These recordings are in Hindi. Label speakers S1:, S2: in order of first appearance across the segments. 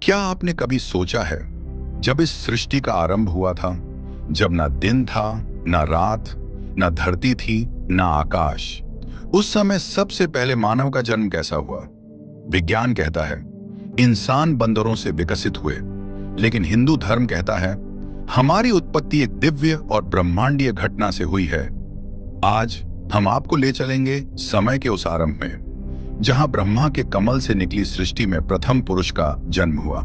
S1: क्या आपने कभी सोचा है, जब इस सृष्टि का आरंभ हुआ था, जब ना दिन था, ना रात, ना धरती थी, ना आकाश, उस समय सबसे पहले मानव का जन्म कैसा हुआ? विज्ञान कहता है इंसान बंदरों से विकसित हुए, लेकिन हिंदू धर्म कहता है हमारी उत्पत्ति एक दिव्य और ब्रह्मांडीय घटना से हुई है। आज हम आपको ले चलेंगे समय के उस आरंभ में, जहां ब्रह्मा के कमल से निकली सृष्टि में प्रथम पुरुष का जन्म हुआ।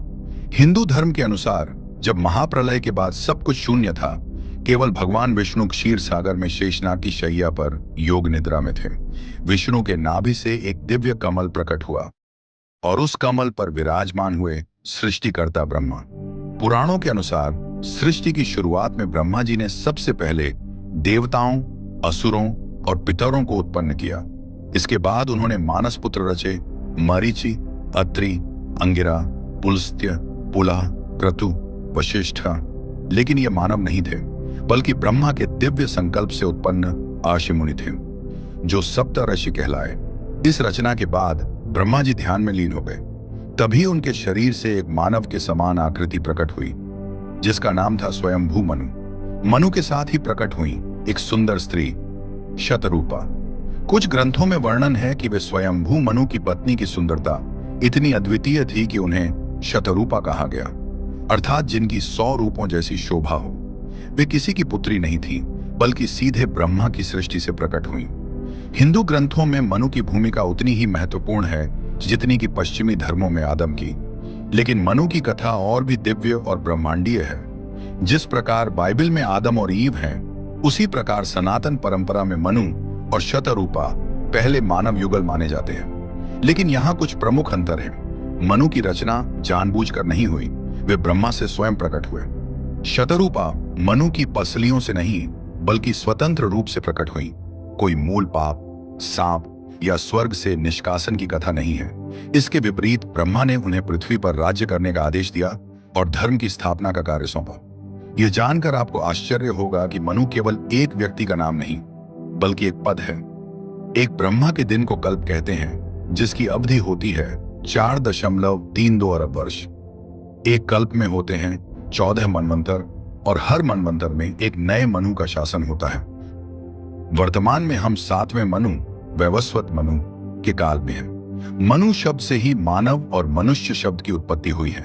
S1: हिंदू धर्म के अनुसार जब महाप्रलय के बाद सब कुछ शून्य था, केवल भगवान विष्णु क्षीर सागर में शेषनाग की शैया पर योग निद्रा में थे। विष्णु के नाभि से एक दिव्य कमल प्रकट हुआ और उस कमल पर विराजमान हुए सृष्टिकर्ता ब्रह्मा। पुराणों के अनुसार सृष्टि की शुरुआत में ब्रह्मा जी ने सबसे पहले देवताओं, असुरों और पितरों को उत्पन्न किया। इसके बाद उन्होंने मानस पुत्र रचे, मरीचि, अत्रि, अंगिरा, पुलस्त्य, पुला, क्रतु, वशिष्ठ। लेकिन ये मानव नहीं थे, बल्कि ब्रह्मा के दिव्य संकल्प से उत्पन्न आर्षि मुनि थे, जो सप्त ऋषि कहलाए। इस रचना के बाद ब्रह्मा जी ध्यान में लीन हो गए। तभी उनके शरीर से एक मानव के समान आकृति प्रकट हुई, जिसका नाम था स्वयंभू मनु। मनु के साथ ही प्रकट हुई एक सुंदर स्त्री, शतरूपा। कुछ ग्रंथों में वर्णन है कि वे स्वयंभू मनु की पत्नी की सुंदरता इतनी अद्वितीय थी कि उन्हें शतरूपा कहा गया, अर्थात जिनकी 100 रूपों जैसी शोभा हो। वे किसी की पुत्री नहीं थी, बल्कि सीधे ब्रह्मा की सृष्टि से प्रकट हुई। हिंदू ग्रंथों में मनु की भूमिका उतनी ही महत्वपूर्ण है जितनी कि पश्चिमी धर्मों में आदम की। लेकिन मनु की कथा और भी दिव्य और ब्रह्मांडीय है। जिस प्रकार बाइबल में आदम और ईव हैं, उसी प्रकार सनातन परंपरा में मनु और शतरूपा पहले मानव युगल माने जाते हैं। लेकिन यहाँ कुछ प्रमुख अंतर है। मनु की रचना जानबूझकर नहीं हुई, वे ब्रह्मा से स्वयं प्रकट हुए। शतरूपा मनु की पसलियों से नहीं, बल्कि स्वतंत्र रूप से प्रकट हुई। कोई मूल पाप, सांप या स्वर्ग से निष्कासन की कथा नहीं है। इसके विपरीत ब्रह्मा ने उन्हें पृथ्वी पर राज्य करने का आदेश दिया और धर्म की स्थापना का कार्य सौंपा। यह जानकर आपको आश्चर्य होगा कि मनु केवल एक व्यक्ति का नाम नहीं, बल्कि एक पद है। एक ब्रह्मा के दिन को कल्प कहते हैं, जिसकी अवधि होती है 4.32 अरब वर्ष। एक कल्प में होते हैं 14 मनवंतर, और हर मनवंतर में एक नए मनु का शासन होता है। वर्तमान में हम 7वें मनु, वैवस्वत मनु के काल में हैं। मनु शब्द से ही मानव और मनुष्य शब्द की उत्पत्ति हुई है,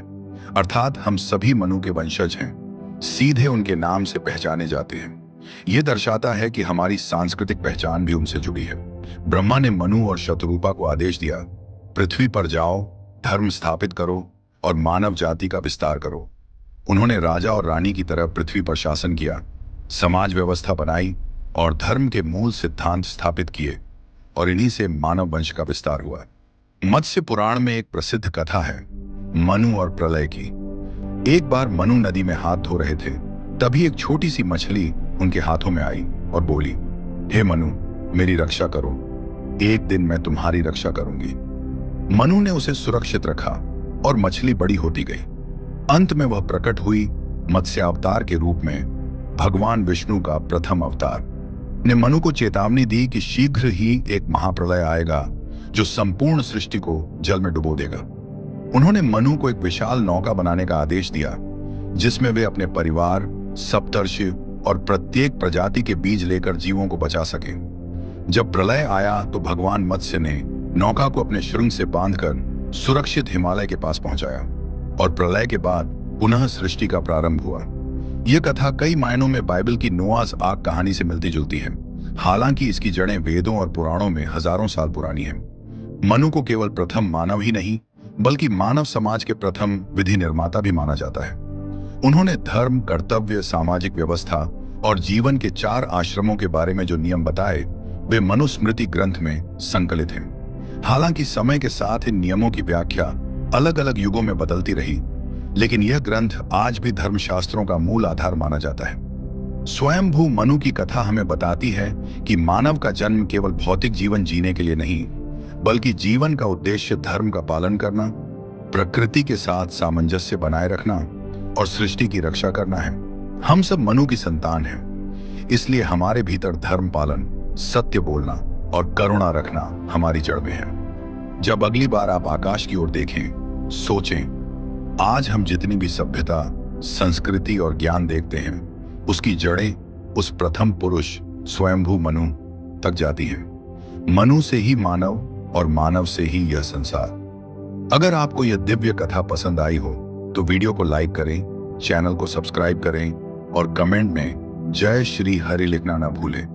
S1: अर्थात हम सभी मनु के वंशज हैं, सीधे उनके नाम से पहचाने जाते हैं। यह दर्शाता है कि हमारी सांस्कृतिक पहचान भी उनसे जुड़ी है। ब्रह्मा ने मनु और शतरूपा को आदेश दिया, पृथ्वी पर जाओ, धर्म स्थापित करो और मानव जाति का विस्तार करो। उन्होंने राजा और रानी की तरह पृथ्वी पर शासन किया, समाज व्यवस्था बनाई और धर्म के मूल सिद्धांत स्थापित किए, और इन्हीं से मानव वंश का विस्तार हुआ। मत्स्य पुराण में एक प्रसिद्ध कथा है मनु और प्रलय की। एक बार मनु नदी में हाथ धो रहे थे, तभी एक छोटी सी मछली उनके हाथों में आई और बोली, हे मनु, मेरी रक्षा करो, एक दिन मैं तुम्हारी रक्षा करूंगी। मनु ने उसे सुरक्षित रखा और मछली बड़ी होती गई। अंत में वह प्रकट हुई मत्स्य अवतार के रूप में, भगवान विष्णु का प्रथम अवतार। ने मनु को चेतावनी दी कि शीघ्र ही एक महाप्रलय आएगा जो संपूर्ण सृष्टि को जल में डुबो देगा। उन्होंने मनु को एक विशाल नौका बनाने का आदेश दिया, जिसमें वे अपने परिवार, सप्तर्षि और प्रत्येक प्रजाति के बीज लेकर जीवों को बचा सके। जब प्रलय आया तो भगवान मत्स्य ने नौका को अपने श्रृंग से बांधकर सुरक्षित हिमालय के पास पहुंचाया, और प्रलय के बाद पुनः सृष्टि का प्रारंभ हुआ। यह कथा कई मायनों में बाइबल की नोआह आर्क कहानी से मिलती जुलती है, हालांकि इसकी जड़ें वेदों और पुराणों में हजारों साल पुरानी हैं। मनु को केवल प्रथम मानव ही नहीं, बल्कि मानव समाज के प्रथम विधि निर्माता भी माना जाता है। उन्होंने धर्म, कर्तव्य, सामाजिक व्यवस्था और जीवन के 4 आश्रमों के बारे में जो नियम बताए, वे मनुस्मृति ग्रंथ में संकलित हैं। हालांकि समय के साथ इन नियमों की व्याख्या अलग अलग युगों में बदलती रही, लेकिन यह ग्रंथ आज भी धर्मशास्त्रों का मूल आधार माना जाता है। स्वयंभू मनु की कथा हमें बताती है कि मानव का जन्म केवल भौतिक जीवन जीने के लिए नहीं, बल्कि जीवन का उद्देश्य धर्म का पालन करना, प्रकृति के साथ सामंजस्य बनाए रखना और सृष्टि की रक्षा करना है। हम सब मनु की संतान हैं, इसलिए हमारे भीतर धर्म पालन, सत्य बोलना और करुणा रखना हमारी जड़ में है। जब अगली बार आप आकाश की ओर देखें, सोचें, आज हम जितनी भी सभ्यता, संस्कृति और ज्ञान देखते हैं, उसकी जड़ें उस प्रथम पुरुष स्वयंभू मनु तक जाती हैं। मनु से ही मानव और मानव से ही यह संसार। अगर आपको यह दिव्य कथा पसंद आई हो तो वीडियो को लाइक करें, चैनल को सब्सक्राइब करें और कमेंट में जय श्री हरि लिखना ना भूलें।